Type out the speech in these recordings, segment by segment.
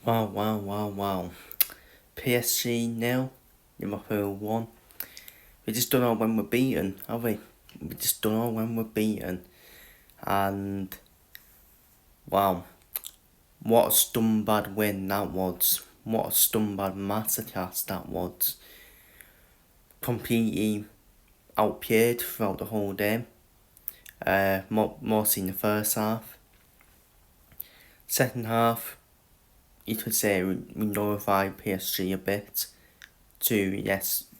Wow. PSG nil, Liverpool 1. We just don't know when we're beaten, have we? We just don't know when we're beaten. And, wow, what a scumbag win that was. What a scumbag masterclass that was. Completely outplayed throughout the whole game. Mostly in the first half. Second half, you could say we nullified PSG a bit. Two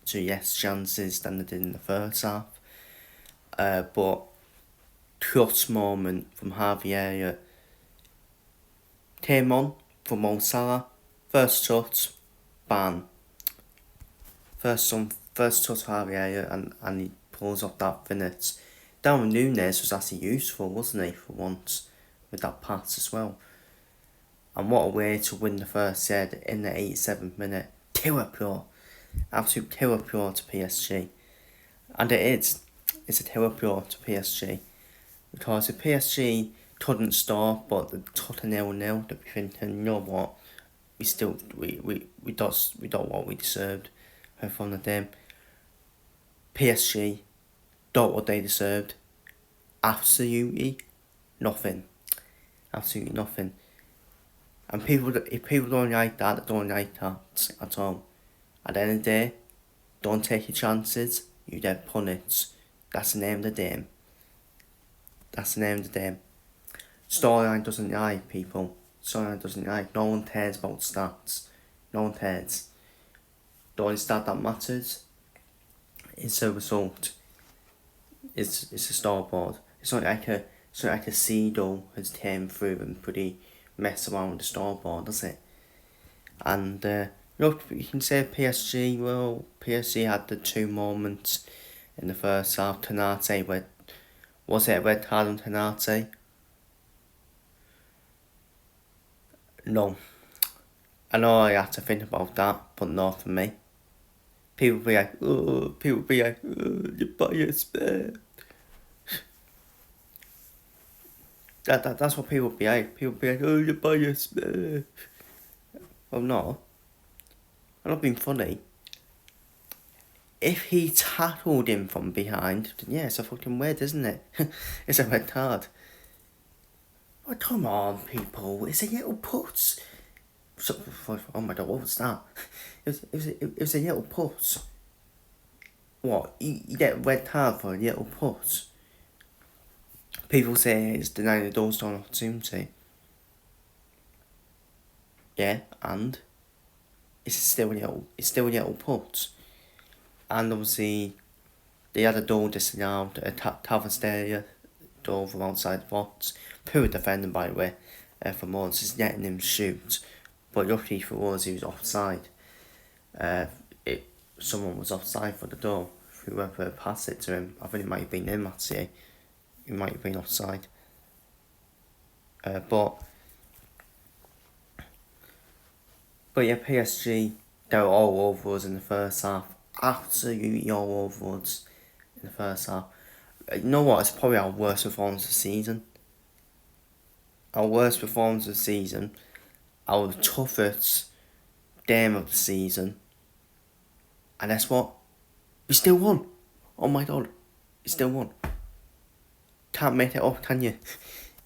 chances than they did in the first half. But clutch moment from Javier came on from Mo Salah. First shot, bang. First touch Javier and he pulls off that finish. Darwin Núñez was actually useful, wasn't he, for once, with that pass as well. And what a way to win the first set in the 87th minute. Absolute killer pure to PSG. And it is. It's a killer pure to PSG. Because if PSG couldn't stop, but the took a 0-0, they'd be thinking, you know what, we got what we deserved from the game. PSG got what they deserved. Absolutely nothing. Absolutely nothing. And if people don't like that, they don't like that at all. At the end of the day, don't take your chances, you get punished. That's the name of the game. That's the name of the game. Storyline doesn't lie, people. Storyline doesn't lie. No one cares about stats. No one cares. The only stat that matters is the result. It's a scoreboard. It's not like a seagull has came through and pretty mess around with the scoreboard, does it? And look, you can say PSG. Well, PSG had the two moments in the first half. Konate, was it a red card on Konate? No. I know I have to think about that, but not for me. People be like, you're biased, man. That's what people be like. People be like, you're biased, man. Well, no. I'm not being funny. If he tackled him from behind, then yeah, it's a fucking red, isn't it? It's a red card. Oh, come on, people. It's a little putz. Oh my god, what was that? It was a little putz. What? You get a red card for a little putz? People say it's denying the Goldstone opportunity. Yeah, and it's still a little putz. And obviously, they had a goal disallowed, a Taversteria goal from outside the box. Poor defending, by the way, for Morris, is letting him shoot. But lucky for us, he was offside. Someone was offside for the goal. Whoever passed it to him, I think it might have been him, actually. He might have been offside. But yeah, PSG, they were all over us in the first half. Absolutely all over us in the first half. You know what? It's probably our worst performance of the season. Our toughest game of the season. And that's what? We still won. Oh my god. We still won. Can't make it up, can you?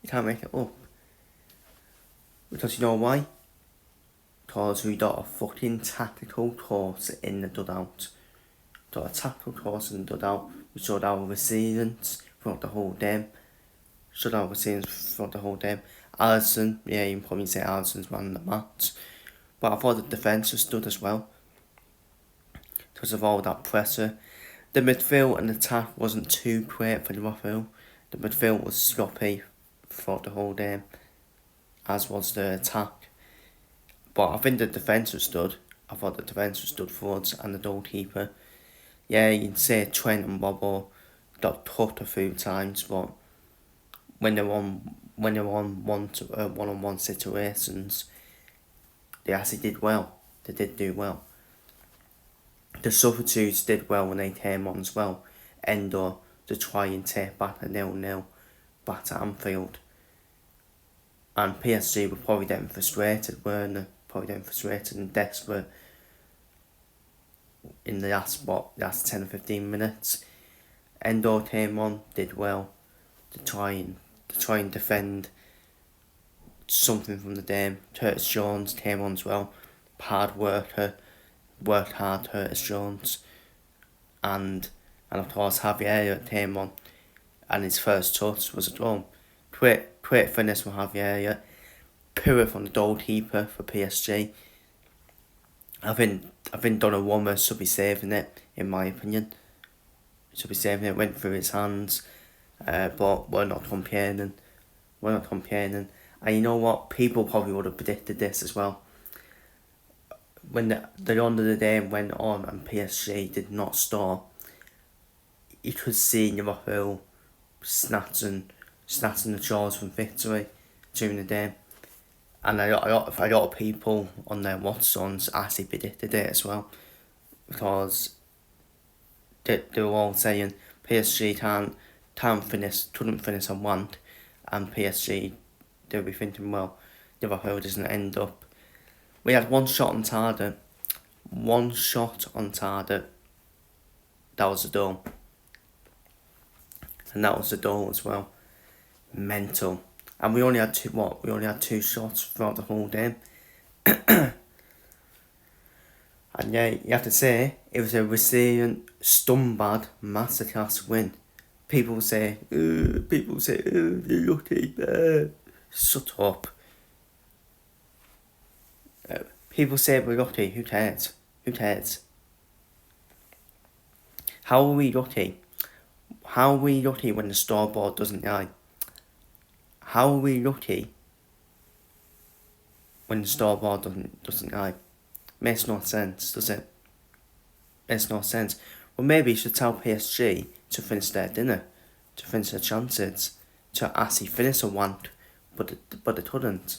You can't make it up. Because you know why? Because we got a fucking tactical course in the dugout. We showed our resilience throughout the whole game. Alisson, yeah, you can probably say Alisson's man of the match. But I thought the defence was stood as well. Because of all that pressure. The midfield and attack wasn't too great for Liverpool. The midfield was sloppy throughout the whole game, as was the attack. But I think the defence was stood. I thought the defence was stood for us and the goalkeeper. Yeah, you can say Trent and Robbo got cut a few times, but when they're on one-on-one situations, they actually did well. They did do well. The substitutes did well when they came on as well. Endo to try and take back a 0-0 back to Anfield. And PSG were probably getting frustrated, weren't they? probably getting frustrated and desperate in the last 10 or 15 minutes. Endo came on, did well to try and defend something from the game. Curtis Jones came on as well, hard worker, worked hard, Curtis Jones, and of course Javier came on, and his first touch was a goal. Quick finish from Javier, poor from the goalkeeper for PSG. I think Donnarumma should be saving it, in my opinion. Should be saving it. Went through his hands, but we're not complaining. And you know what? People probably would have predicted this as well. When the end of the game went on and PSG did not score, you could see Liverpool snatching the jaws from victory during the game. And a lot of people on their Watsons actually predicted it as well, because they were all saying PSG couldn't finish on one, and PSG, they'll be thinking, well, Liverpool doesn't end up. We had one shot on target, that was a goal, and that was a goal as well. Mental. And we only had two shots throughout the whole game. And yeah, you have to say, it was a resilient, Stumbad masterclass win. People say, you're lucky. Shut up. People say we're lucky. Who cares? How are we lucky? How are we lucky when the scoreboard doesn't lie? How are we lucky when the scoreboard doesn't lie? Makes no sense, does it? Makes no sense. Well, maybe you should tell PSG to finish their dinner, to finish their chances, to actually finish a want, but they couldn't.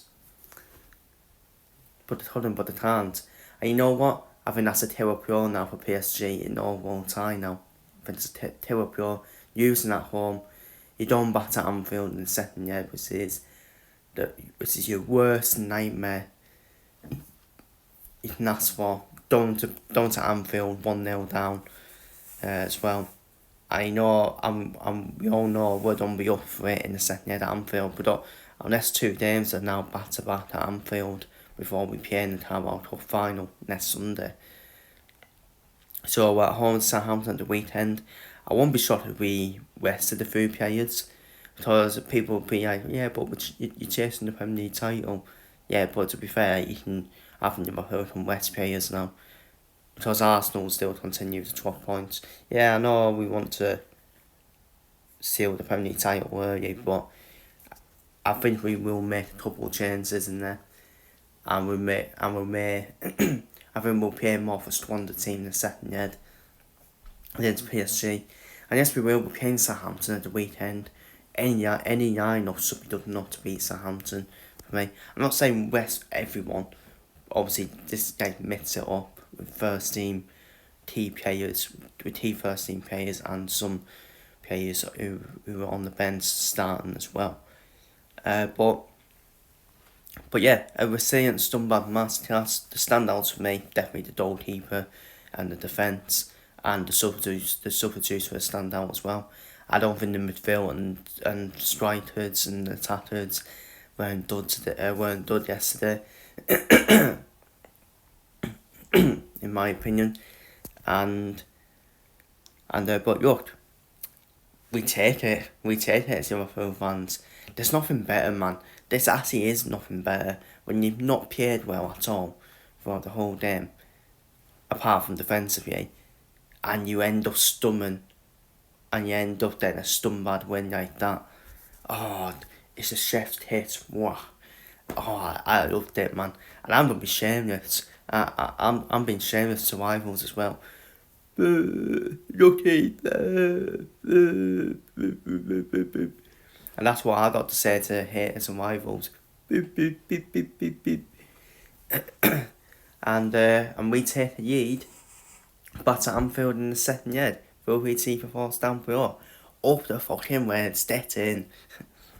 But they can't. And you know what? I think that's a terrible now for PSG in all one time now. I think it's a terrible using at home. You're going back to Anfield in the second year, which is your worst nightmare you can ask for. Going to Anfield 1-0 down as well. I know we all know we're gonna be up for it in the second year at Anfield, but our next 2 games are now back to back at Anfield before we play in the Carabao Cup final next Sunday. So we're at home to Southampton at the weekend. I won't be shocked if we rested the 3 players, because people will be like, yeah, but you're chasing the Premier League title. Yeah, but to be fair, you can have Liverpool and West players now, because Arsenal still continue to drop points. Yeah, I know we want to seal the Premier League title early, but I think we will make a couple of changes in there, and we may I think we'll play more for a stronger team in the second year against PSG. And yes, we will be playing Southampton at the weekend. Any line-up should be good enough to beat Southampton for me. I'm not saying rest everyone. Obviously, this game mix it up with first team key players, and some players who are on the bench starting as well. But yeah, a resilient Stumbad masterclass. The standouts for me, definitely the goalkeeper and the defence, and the substitutes for a standout as well. I don't think the midfield and strikers and attackers weren't good yesterday, in my opinion. But look, we take it as Liverpool fans. There's nothing better, man. This actually is nothing better when you've not played well at all throughout the whole game, apart from defensively, and you end up and you end up getting a Stumbad win like that. Oh, it's a chef's kiss. Wow. Oh, I loved it, man. And I'm gonna be shameless. I'm being shameless to rivals as well. Lucky. And that's what I got to say to haters and rivals. And we take the lead back to Anfield in the second year. Will we see for Stamford? Up the fucking way, it's dead in.